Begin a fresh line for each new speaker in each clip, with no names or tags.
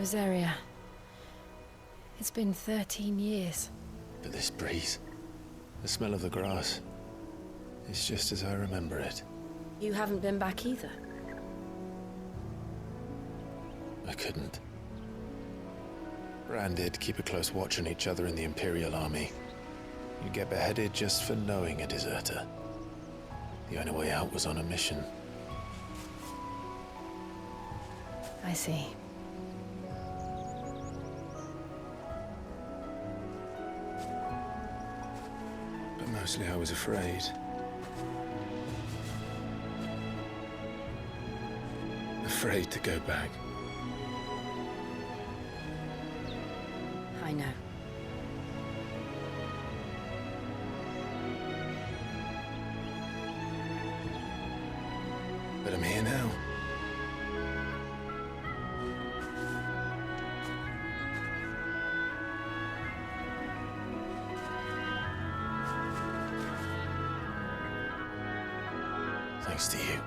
Rosaria. It's been 13 years.
But this breeze, the smell of the grass, it's just as I remember it.
You haven't been back either?
I couldn't. Bran did keep a close watch on each other in the Imperial Army. You get beheaded just for knowing a deserter. The only way out was on a mission.
I see.
But mostly I was afraid. Afraid to go back.
I know.
But I'm here now. Thanks to you.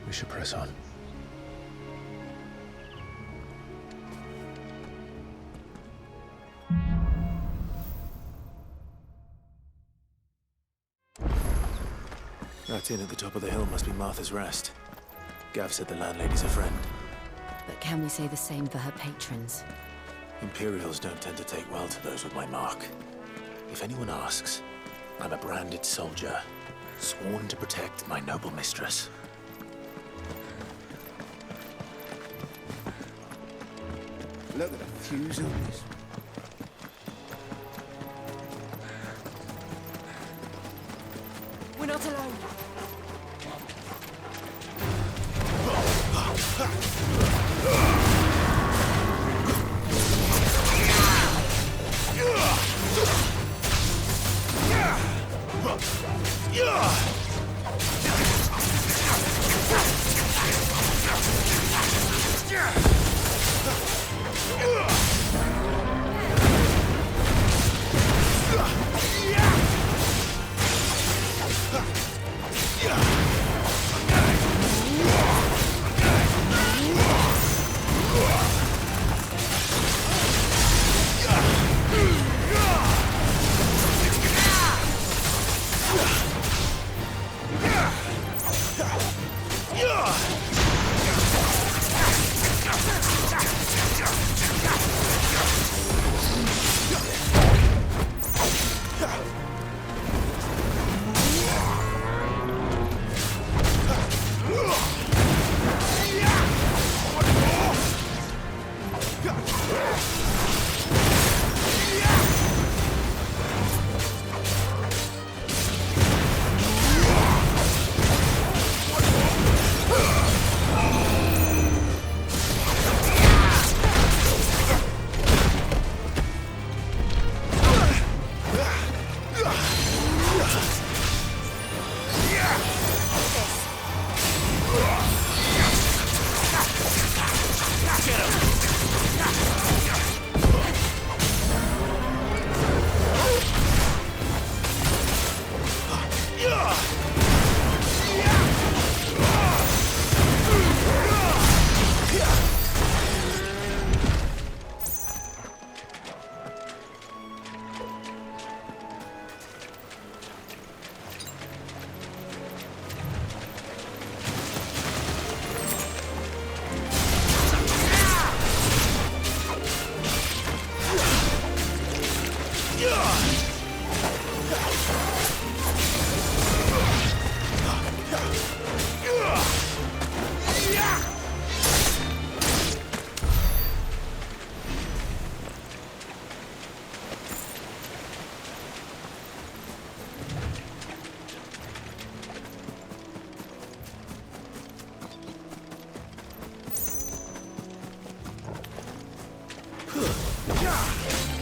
We should press on. That inn at the top of the hill must be Martha's Rest. Gav said the landlady's a friend.
But can we say the same for her patrons?
Imperials don't tend to take well to those with my mark. If anyone asks, I'm a branded soldier, sworn to protect my noble mistress.
Look at the fuse on this.
We're not alone.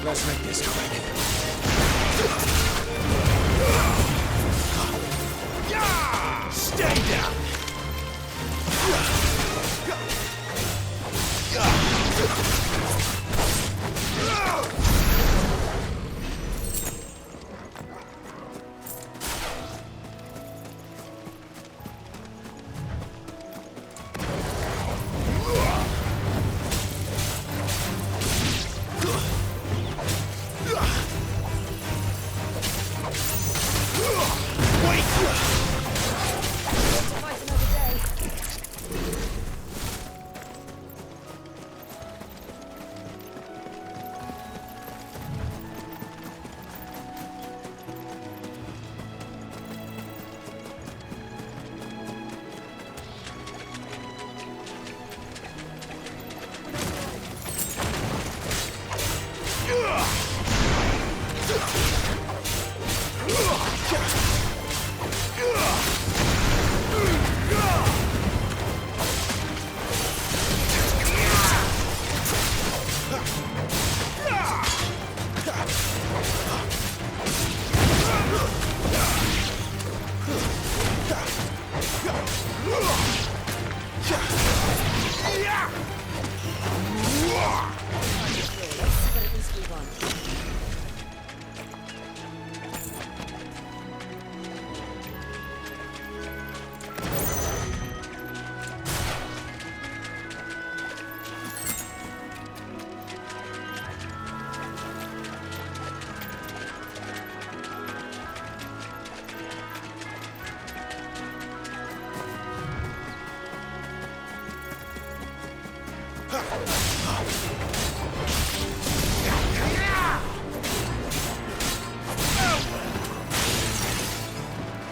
Let's make this quick. Stay down!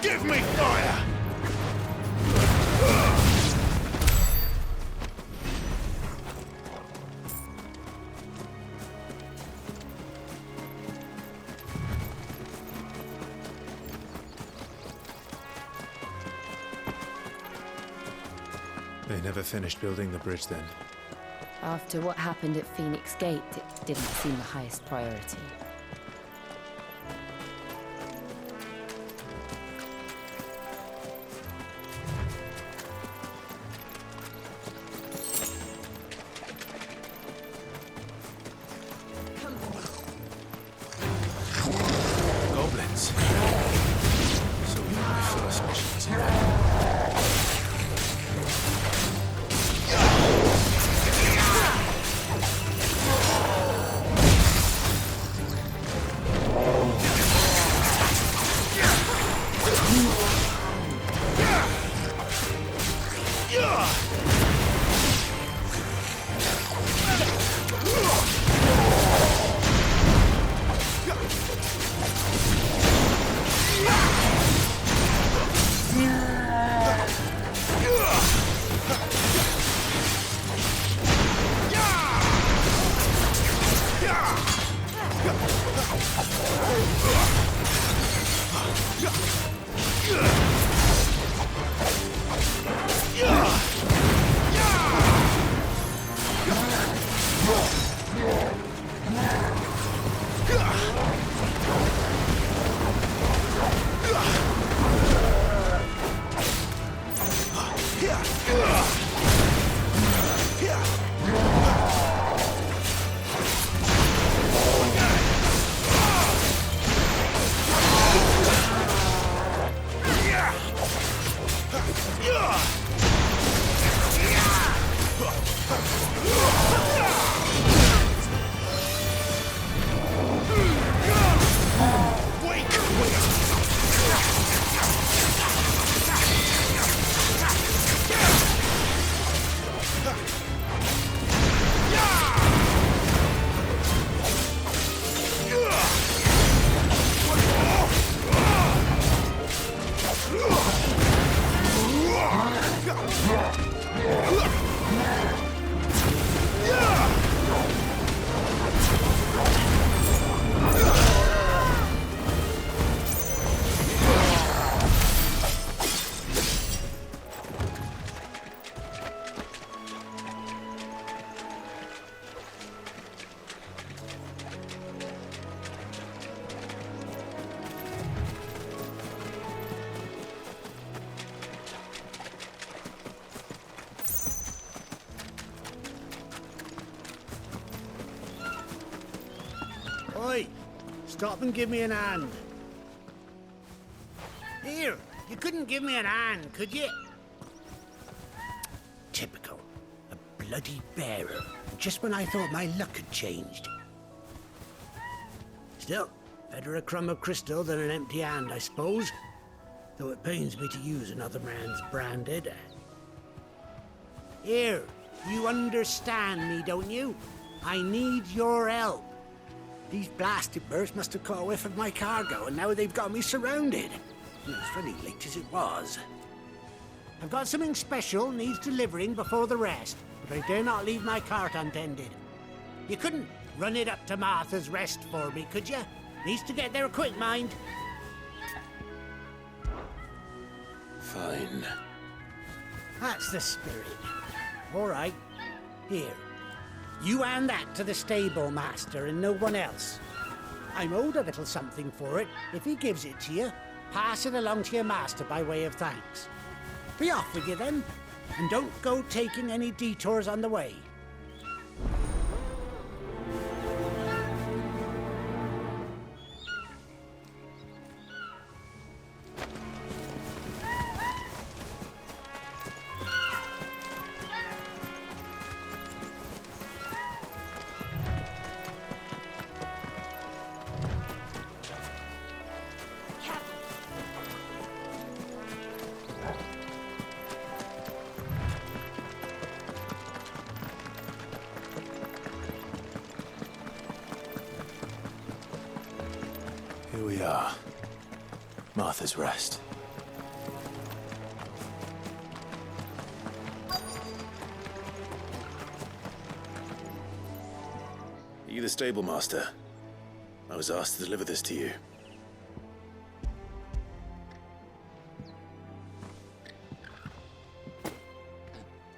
Give me fire!
They never finished building the bridge then.
After what happened at Phoenix Gate, it didn't seem the highest priority.
Goblins. So my first mission's here.
Oi! Stop and give me an hand. Here, you couldn't give me an hand, could you? Typical. A bloody bearer. Just when I thought my luck had changed. Still, better a crumb of crystal than an empty hand, I suppose. Though it pains me to use another man's branded. Here, you understand me, don't you? I need your help. These blasted birds must have caught a whiff of my cargo, and now they've got me surrounded. It was very late as it was. I've got something special needs delivering before the rest, but I dare not leave my cart untended. You couldn't run it up to Martha's Rest for me, could you? Needs to get there quick, mind.
Fine.
That's the spirit. All right. Here. You hand that to the stable master and no one else. I'm owed a little something for it. If he gives it to you, pass it along to your master by way of thanks. Be off with you then, and don't go taking any detours on the way.
Here we are. Martha's Rest. Are you the stable master? I was asked to deliver this to you.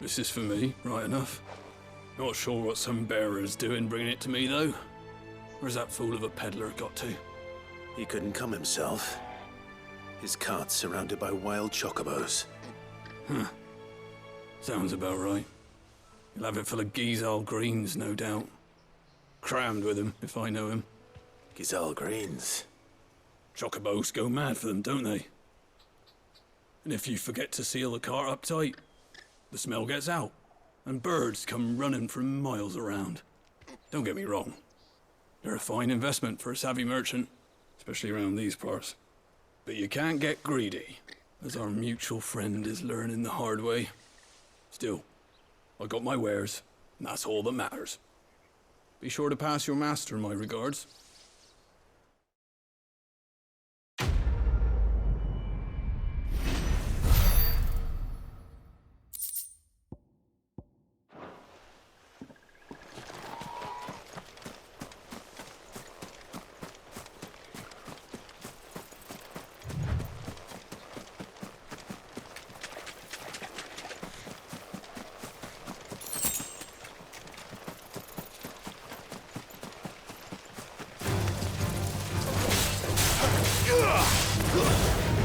This is for me, right enough. Not sure what some bearer's doing bringing it to me, though. Where's that fool of a peddler got to?
He couldn't come himself. His cart's surrounded by wild chocobos.
Huh. Sounds about right. He'll have it full of Gizal greens, no doubt. Crammed with him, if I know him.
Gizal greens.
Chocobos go mad for them, don't they? And if you forget to seal the cart up tight, the smell gets out, and birds come running from miles around. Don't get me wrong. They're a fine investment for a savvy merchant, especially around these parts. But you can't get greedy, as our mutual friend is learning the hard way. Still, I got my wares, and that's all that matters. Be sure to pass your master my regards.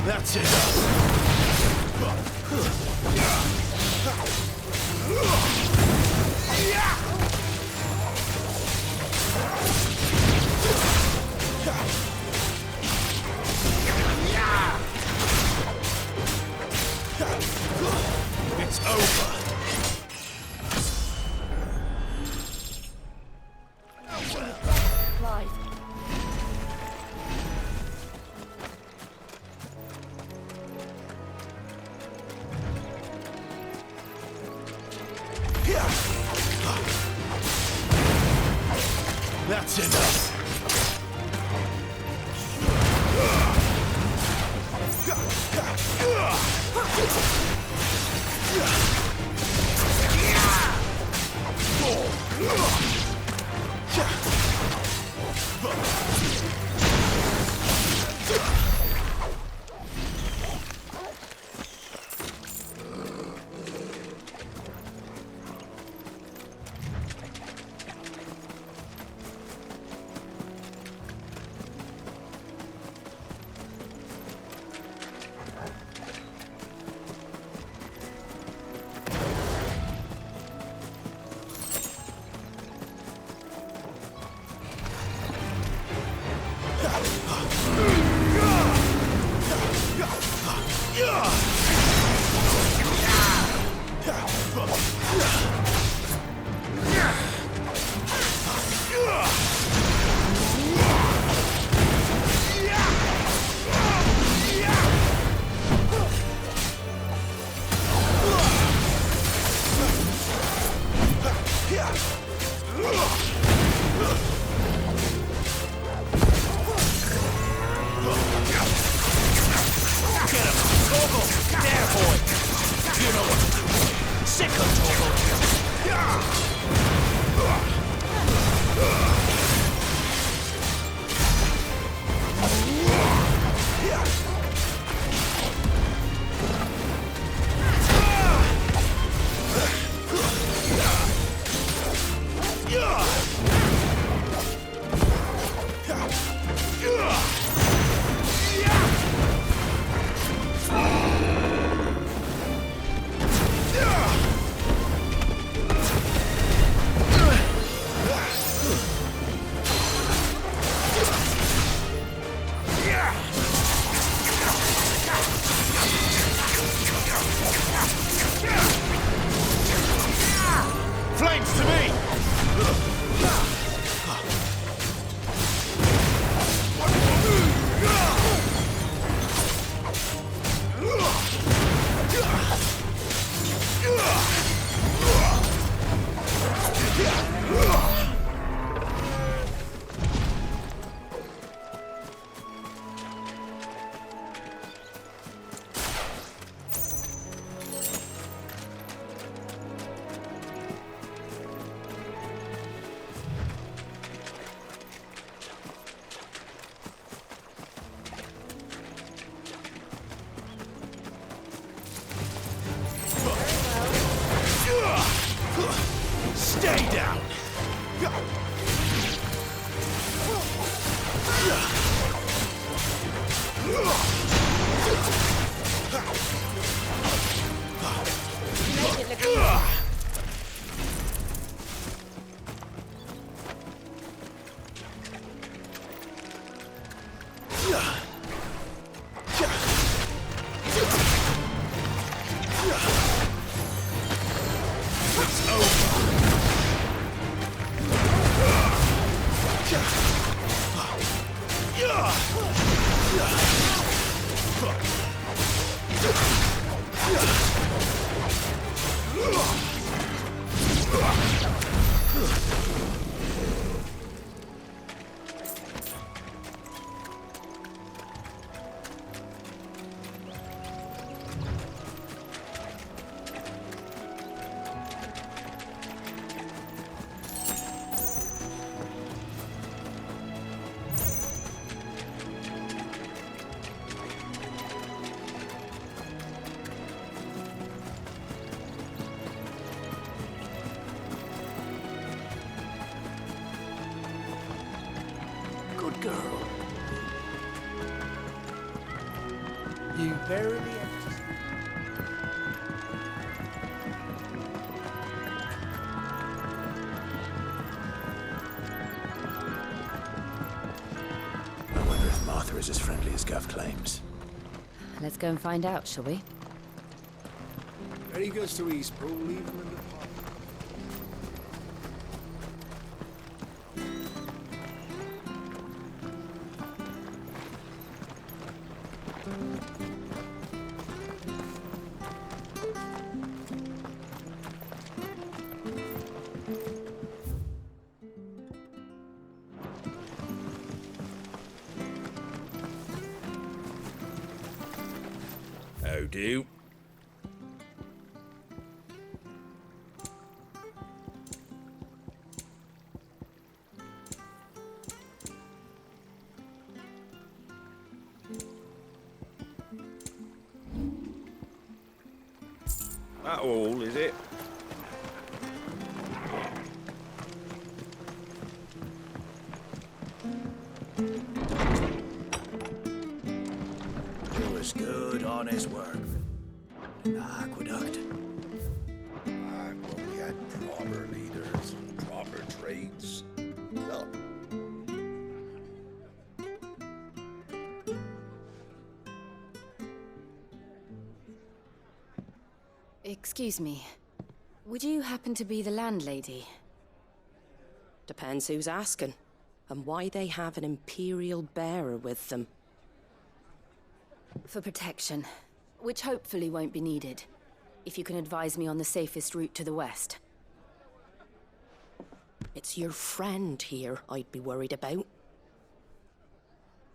That's it. It's over.
Clive.
Good girl. You verily have...
I wonder if Martha is as friendly as Gav claims.
Let's go and find out, shall we?
Ready goes to Eastbro, leave him in the pot.
How do?
That all, is it?
It was good, honest work. In the aqueduct.
Ah, well, we had proper leaders, proper trades. No.
Excuse me. Would you happen to be the landlady?
Depends who's asking, and why they have an Imperial bearer with them.
For protection, which hopefully won't be needed. If you can advise me on the safest route to the west.
It's your friend here I'd be worried about.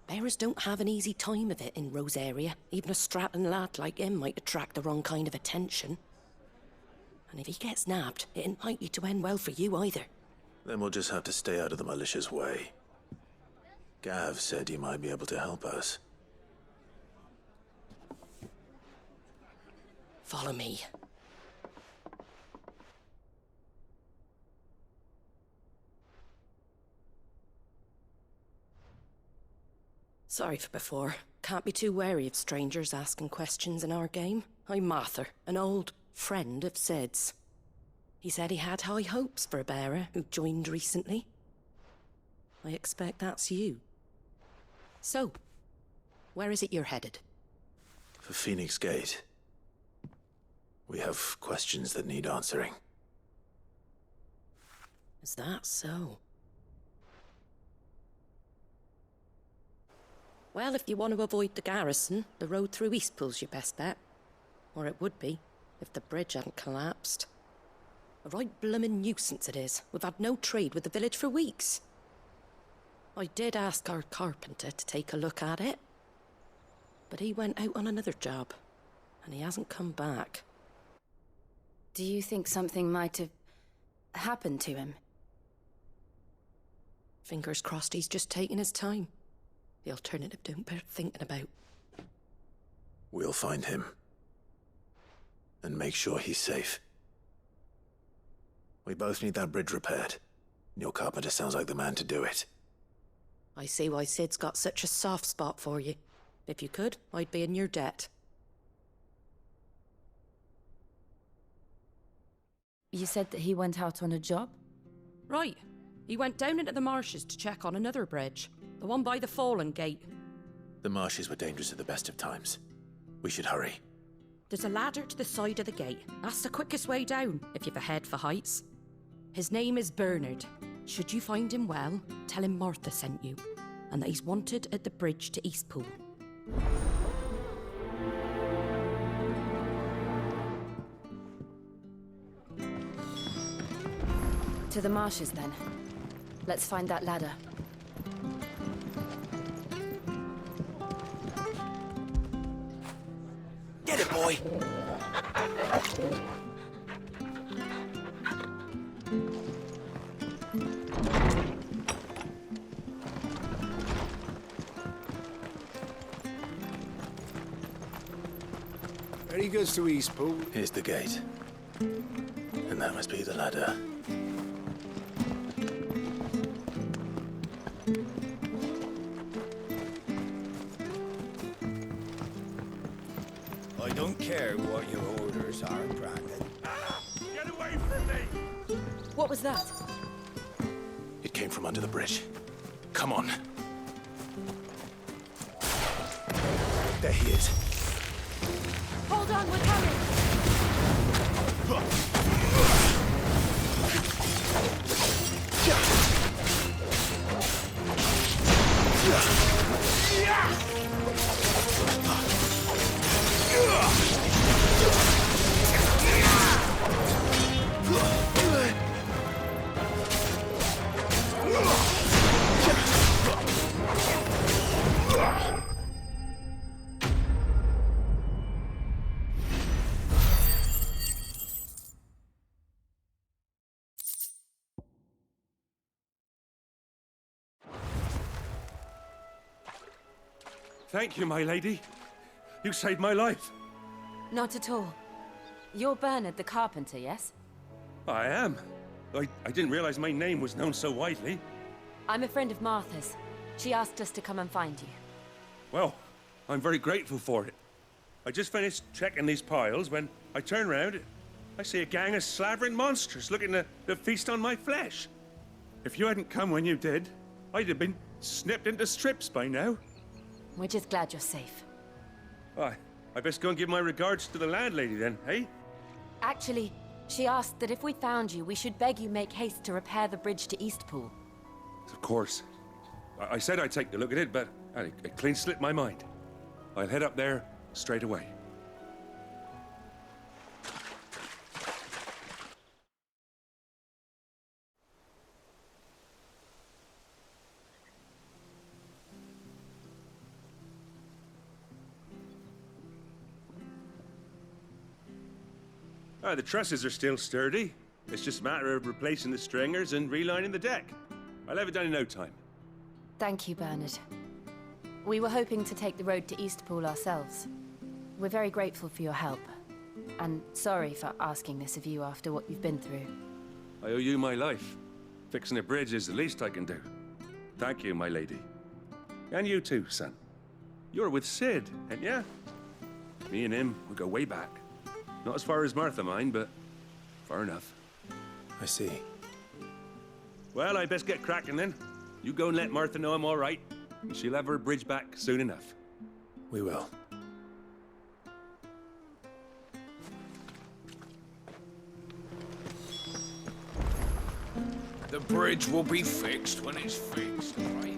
Bearers don't have an easy time of it in Rosaria. Even a Stratton lad like him might attract the wrong kind of attention. And if he gets nabbed, it ain't likely to end well for you either.
Then we'll just have to stay out of the malicious way. Gav said he might be able to help us.
Follow me. Sorry for before. Can't be too wary of strangers asking questions in our game. I'm Martha, an old friend of Sid's. He said he had high hopes for a bearer who joined recently. I expect that's you. So, where is it you're headed?
For Phoenix Gate. We have questions that need answering.
Is that so? Well, if you want to avoid the garrison, the road through Eastpool's your best bet. Or it would be, if the bridge hadn't collapsed. A right bloomin' nuisance it is. We've had no trade with the village for weeks. I did ask our carpenter to take a look at it. But he went out on another job, and he hasn't come back.
Do you think something might have happened to him?
Fingers crossed he's just taking his time. The alternative don't bear thinking about.
We'll find him. And make sure he's safe. We both need that bridge repaired. Your carpenter sounds like the man to do it.
I see why Sid's got such a soft spot for you. If you could, I'd be in your debt.
You said that he went out on a job?
Right. He went down into the marshes to check on another bridge. The one by the Fallen Gate.
The marshes were dangerous at the best of times. We should hurry.
There's a ladder to the side of the gate. That's the quickest way down, if you've a head for heights. His name is Bernard. Should you find him well, tell him Martha sent you, and that he's wanted at the bridge to Eastpool.
To the marshes, then. Let's find that ladder.
Get it, boy!
Very good to Eastpool.
Here's the gate. And that must be the ladder.
I don't care what your orders are, Brandon.
Get away from me!
What was that?
It came from under the bridge. Come on. There he is.
Hold on, we're coming!
Thank you, my lady. You saved my life.
Not at all. You're Bernard the carpenter, yes?
I am. I didn't realize my name was known so widely.
I'm a friend of Martha's. She asked us to come and find you.
Well, I'm very grateful for it. I just finished checking these piles when I turn around. I see a gang of slavering monsters looking to feast on my flesh. If you hadn't come when you did, I'd have been snipped into strips by now.
We're just glad you're safe.
I best go and give my regards to the landlady then, eh?
Actually, she asked that if we found you, we should beg you make haste to repair the bridge to Eastpool.
Of course. I said I'd take a look at it, but it clean slipped my mind. I'll head up there straight away. The trusses are still sturdy. It's just a matter of replacing the stringers and relining the deck. I'll have it done in no time.
Thank you, Bernard. We were hoping to take the road to Eastpool ourselves. We're very grateful for your help. And sorry for asking this of you after what you've been through.
I owe you my life. Fixing a bridge is the least I can do. Thank you, my lady. And you too, son. You're with Sid, ain't ya? Me and him, we go way back. Not as far as Martha, mind, but far enough.
I see.
Well, I best get cracking then. You go and let Martha know I'm all right. She'll have her bridge back soon enough.
We will.
The bridge will be fixed when it's fixed, all right?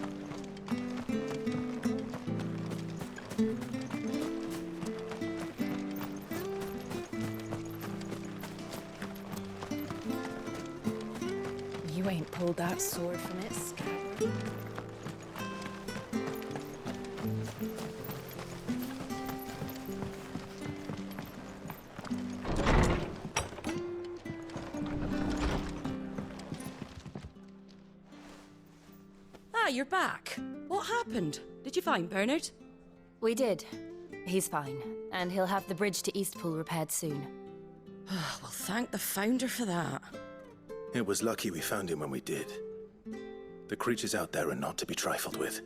You ain't pulled that sword from its scabbard. Ah, you're back. What happened? Did you find Bernard?
We did. He's fine, and he'll have the bridge to Eastpool repaired soon.
Well, thank the founder for that.
It was lucky we found him when we did. The creatures out there are not to be trifled with.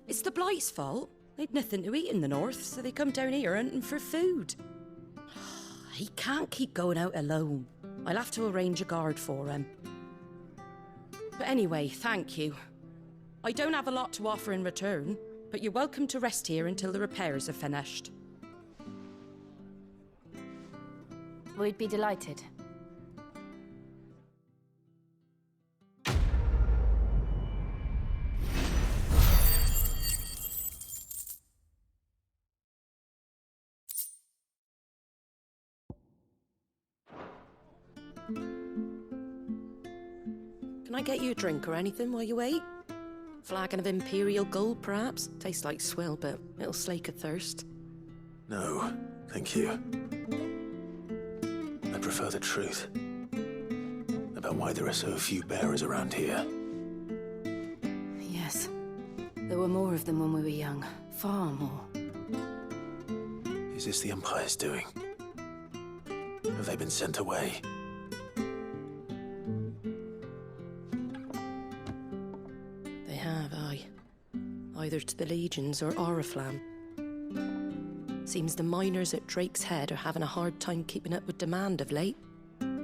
It's the Blight's fault. They'd nothing to eat in the north, so they come down here hunting for food. He can't keep going out alone. I'll have to arrange a guard for him. But anyway, thank you. I don't have a lot to offer in return. but you're welcome to rest here until the repairs are finished.
We'd be delighted.
Can I get you a drink or anything while you wait? Flagon of Imperial Gold, perhaps? Tastes like swill, but it'll slake a thirst.
No, thank you. I prefer the truth about why there are so few bearers around here.
Yes. There were more of them when we were young. Far more.
Is this the Empire's doing? Have they been sent away?
They have, aye. Either to the Legions or Oriflamme. Seems the miners at Drake's Head are having a hard time keeping up with demand of late,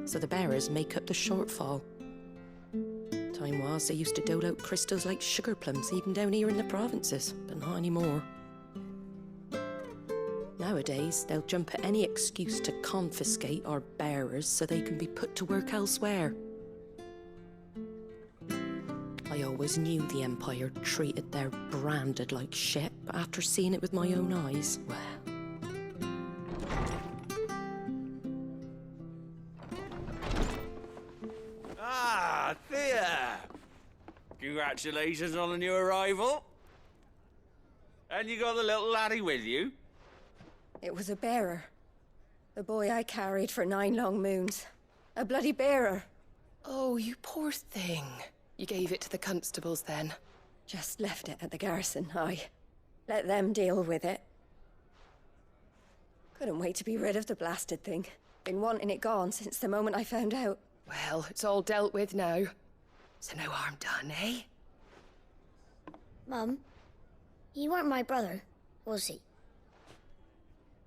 so the bearers make up the shortfall. Time was they used to dole out crystals like sugar plums even down here in the provinces, but not anymore. Nowadays, they'll jump at any excuse to confiscate our bearers so they can be put to work elsewhere. I always knew the Empire treated their branded like shit, but after seeing it with my own eyes, well...
Ah, Thea! Congratulations on the new arrival. And you got the little laddie with you?
It was a bearer. The boy I carried for 9 long moons. A bloody bearer.
Oh, you poor thing. You gave it to the constables then?
Just left it at the garrison, aye. Let them deal with it. Couldn't wait to be rid of the blasted thing. Been wanting it gone since the moment I found out.
Well, it's all dealt with now. So no harm done, eh?
Mum, he weren't my brother, was he?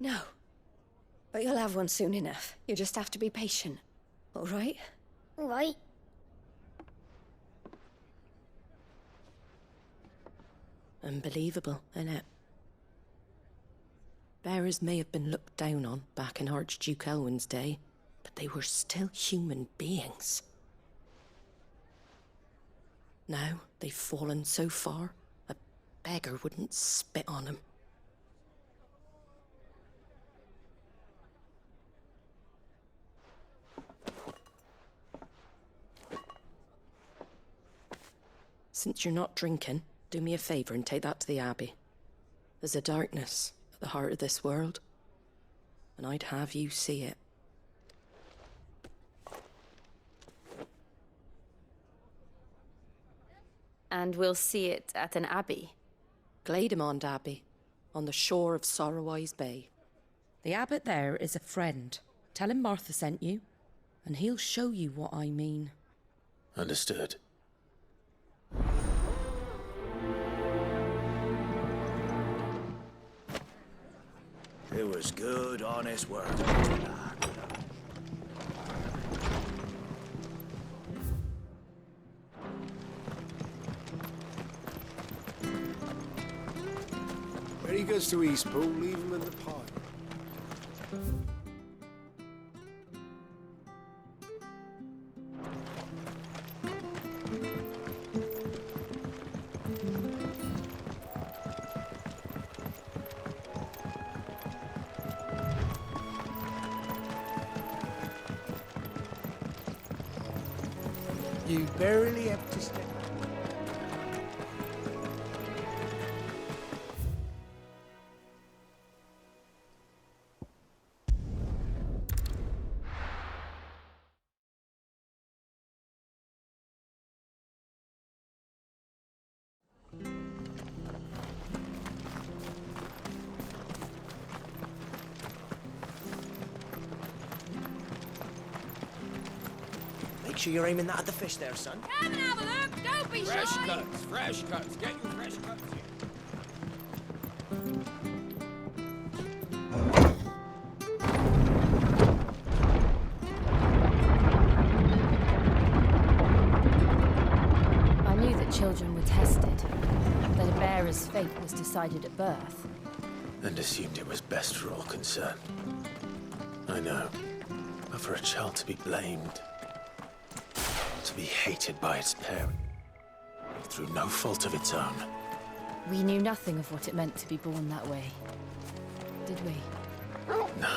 No. But you'll have one soon enough. You just have to be patient. All right?
All right.
Unbelievable, innit? Bearers may have been looked down on back in Archduke Elwin's day, but they were still human beings. Now they've fallen so far, a beggar wouldn't spit on them. Since you're not drinking, do me a favour and take that to the Abbey. There's a darkness at the heart of this world, and I'd have you see it.
And we'll see it at an abbey.
Glademond Abbey, on the shore of Sorrowise Bay. The abbot there is a friend. Tell him Martha sent you, and he'll show you what I mean.
Understood.
It was good, honest work.
When he goes to Eastpool, leave him in the pile.
You barely have to step.
Make sure you're aiming that at the fish there, son.
Come and have a look. Don't be
Fresh
shy.
cuts, fresh cuts. Get your fresh cuts here.
I knew that children were tested, that a bearer's fate fate was decided at birth.
And assumed it was best for all concerned. I know. But for a child to be blamed, to be hated by its parent, through no fault of its own.
We knew nothing of what it meant to be born that way, did we?
No.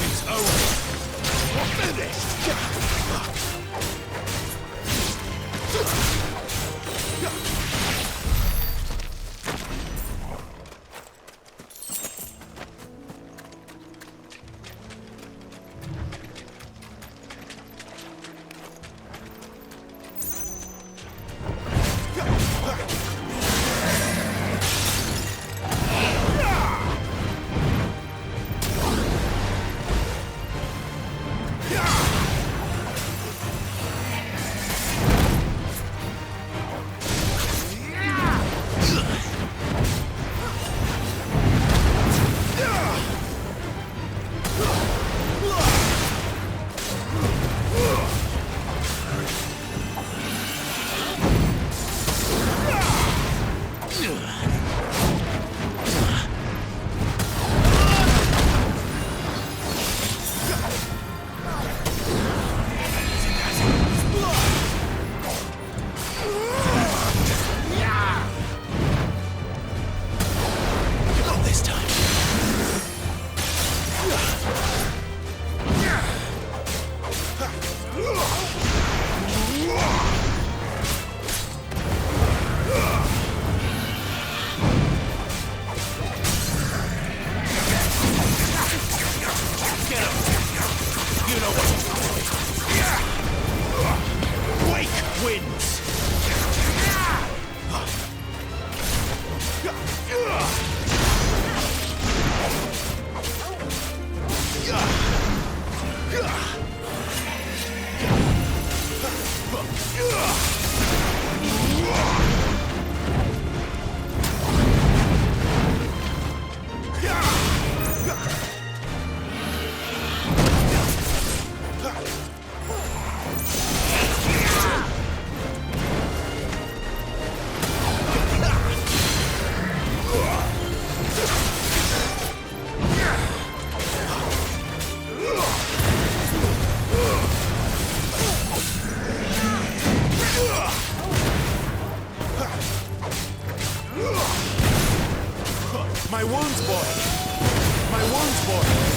It's over. We're finished.
My wounds, boy! My wounds, boy!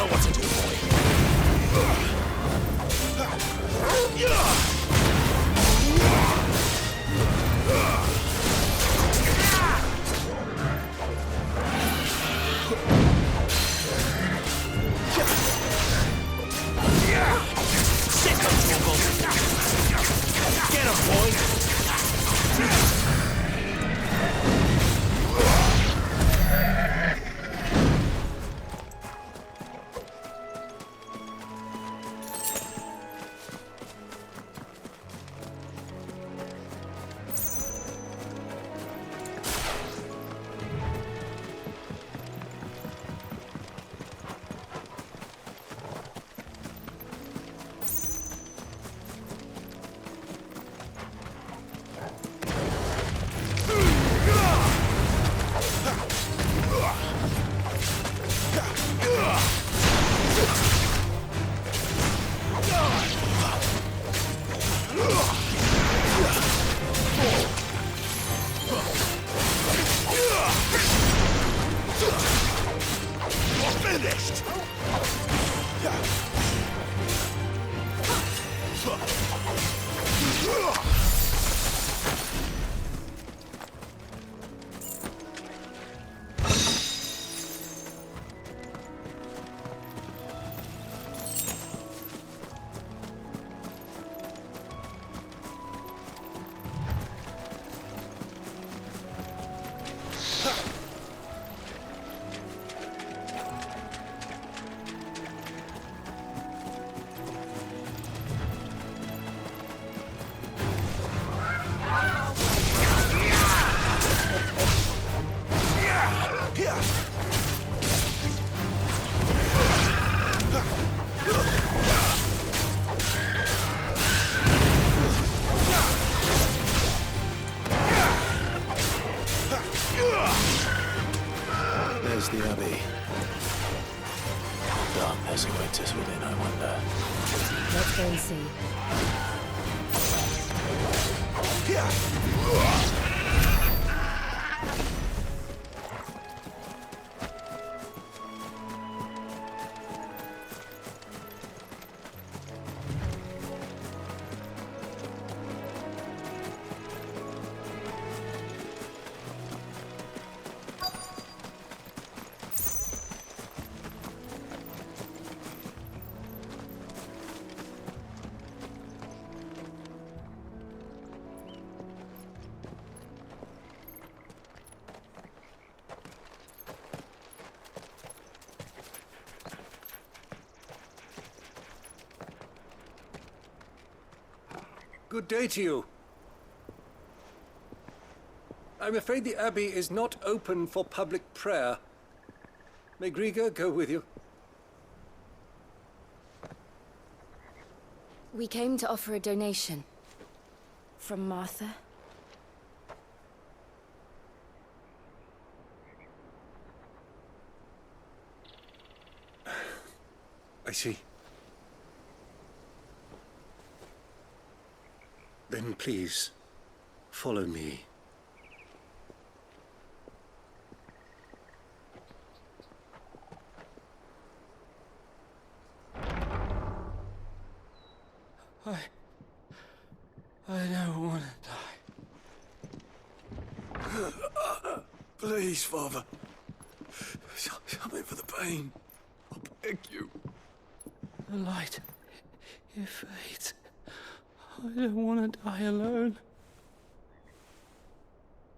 know what to do,
Get him, boy!
Finished! There's the Abbey. Darkness awaits us within, I wonder.
Let's go and see.
Good day to you. I'm afraid the Abbey is not open for public prayer. May Griga go with you?
We came to offer a donation. From Martha.
I see. Then please, follow me.
I don't want to die.
Please, Father. Something for the pain. I'll beg you.
The light, it fades. I don't want to die alone.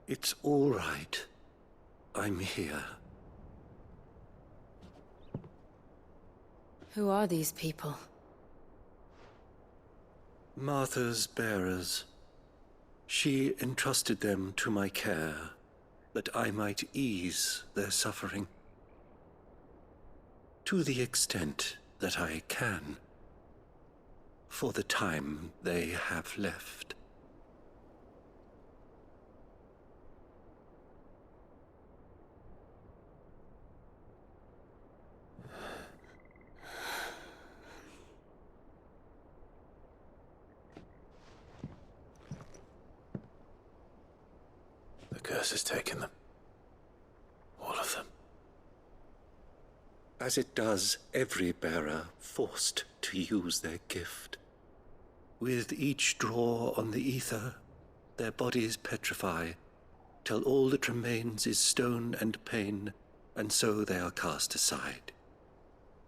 It's all right. I'm here.
Who are these people?
Martha's bearers. She entrusted them to my care, that I might ease their suffering. To the extent that I can, for the time they have left.
The curse has taken them. All of them.
as it does every bearer forced to use their gift. With each draw on the ether, their bodies petrify, till all that remains is stone and pain, and so they are cast aside.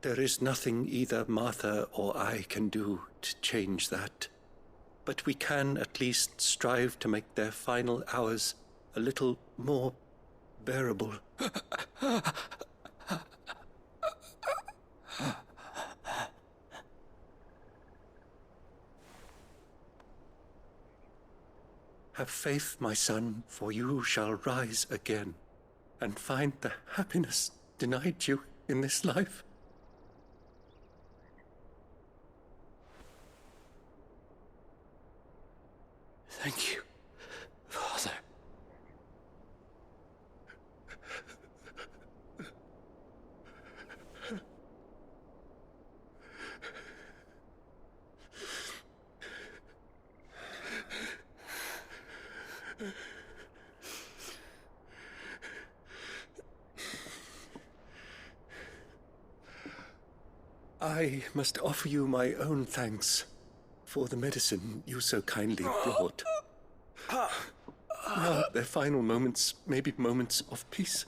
There is nothing either Martha or I can do to change that, but we can at least strive to make their final hours a little more bearable. Have faith, my son, for you shall rise again and find the happiness denied you in this life.
Thank you, Father.
I must offer you my own thanks for the medicine you so kindly brought. Now, their final moments may be moments of peace.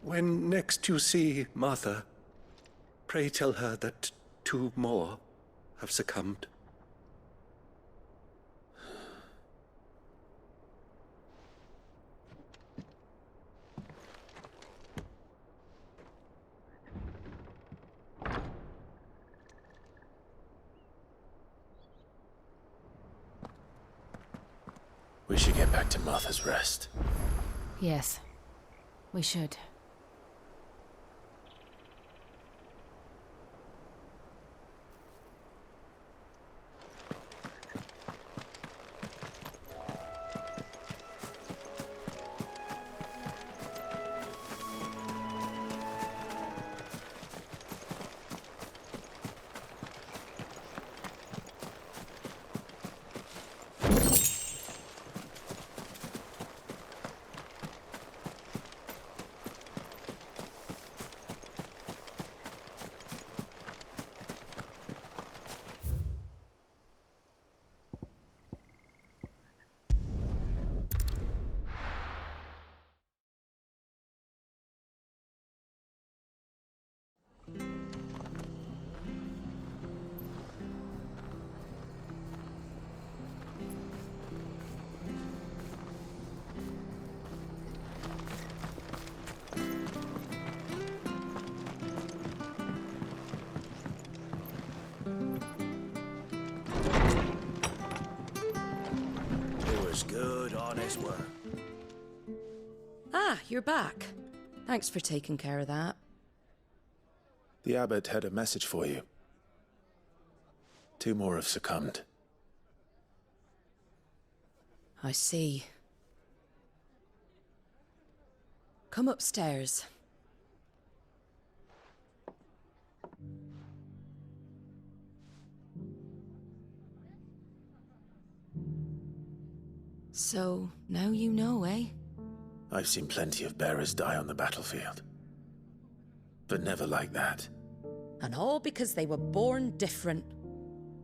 When next you see Martha, pray tell her that 2 more have succumbed.
We should get back to Martha's Rest.
Yes, we should.
Good, honest work.
Ah, you're back. Thanks for taking care of that.
The abbot had a message for you. 2 more have succumbed.
I see. Come upstairs. So, now you know, eh?
I've seen plenty of bearers die on the battlefield. But never like that.
And all because they were born different.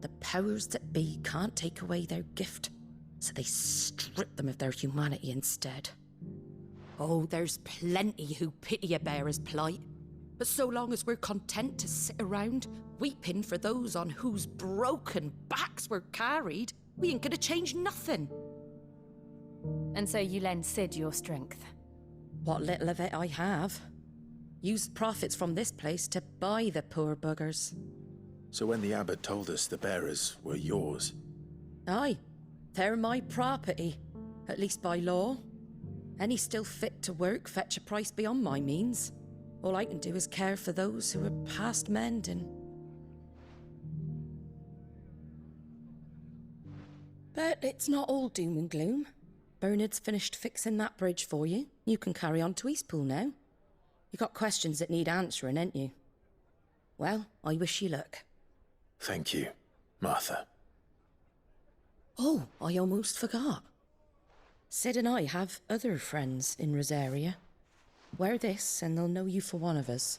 The powers that be can't take away their gift, so they strip them of their humanity instead. Oh, there's plenty who pity a bearer's plight. But so long as we're content to sit around, weeping for those on whose broken backs we're carried, we ain't gonna change nothing.
And so you lend Sid your strength?
What little of it I have. Used profits from this place to buy the poor buggers.
So when the abbot told us the bearers were yours...
Aye, they're my property, at least by law. Any still fit to work fetch a price beyond my means. All I can do is care for those who are past mending. But it's not all doom and gloom. Bernard's finished fixing that bridge for you. You can carry on to Eastpool now. You got questions that need answering, ain't you? Well, I wish you luck.
Thank you, Martha.
Oh, I almost forgot. Sid and I have other friends in Rosaria. Wear this and they'll know you for one of us.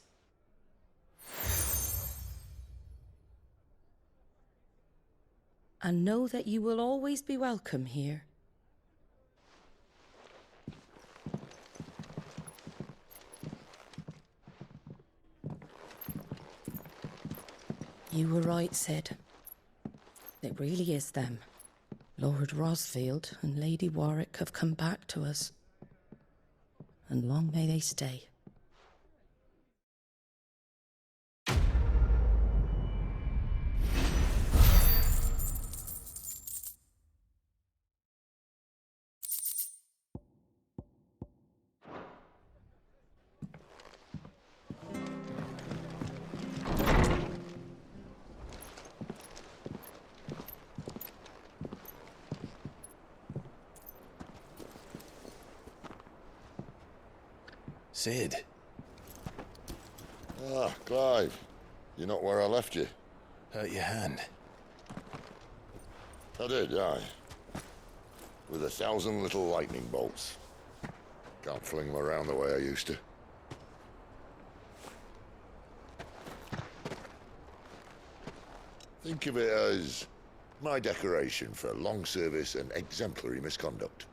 And know that you will always be welcome here. You were right, Sid. It really is them. Lord Rosfield and Lady Warwick have come back to us. And long may they stay.
Sid.
Ah, Clive. You're not where I left you.
Hurt your hand.
I did, aye. With 1,000 little lightning bolts. Can't fling them around the way I used to. Think of it as my decoration for long service and exemplary misconduct.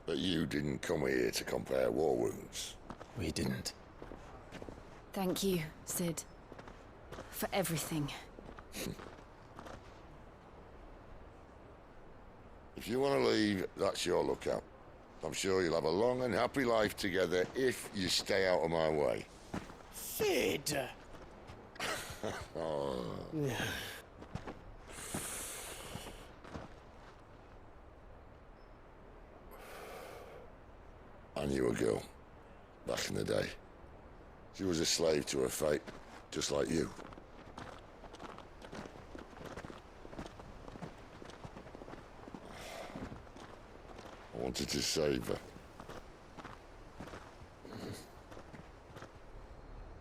But you didn't come here to compare war wounds.
We didn't.
Thank you, Sid. For everything.
If you want to leave, that's your lookout. I'm sure you'll have a long and happy life together if you stay out of my way.
Sid!
Oh. I knew a girl, back in the day. She was a slave to her fate, just like you. I wanted to save her.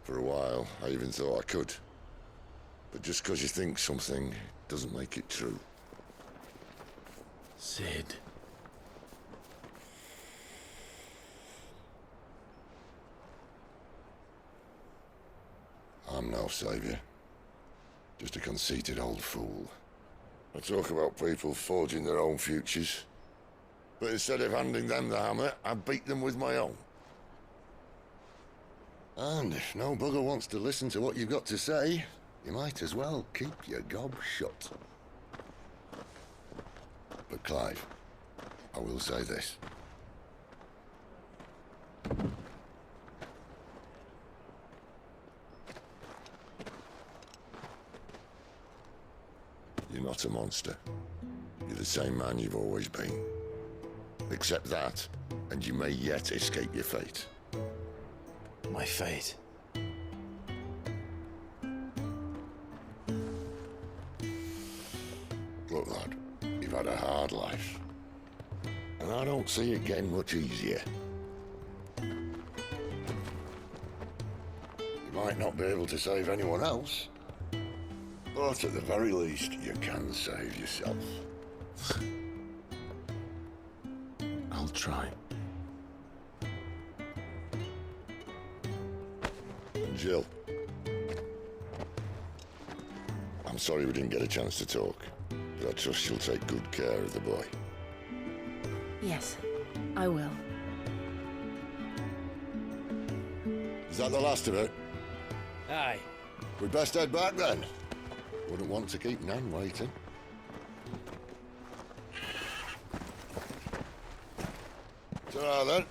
For a while, I even thought I could. But just because you think something doesn't make it true.
Sid.
I'm no savior. Just a conceited old fool. I talk about people forging their own futures. But instead of handing them the hammer, I beat them with my own. And if no bugger wants to listen to what you've got to say, you might as well keep your gob shut. But Clive, I will say this. You're not a monster. You're the same man you've always been. Accept that, and you may yet escape your fate.
My fate?
Look, lad, you've had a hard life. And I don't see it getting much easier. You might not be able to save anyone else, but at the very least, you can save yourself.
I'll try.
And Jill, I'm sorry we didn't get a chance to talk, but I trust you'll take good care of the boy.
Yes, I will.
Is that the last of it?
Aye.
We'd best head back then. Wouldn't want to keep Nan waiting. Ta-ra then.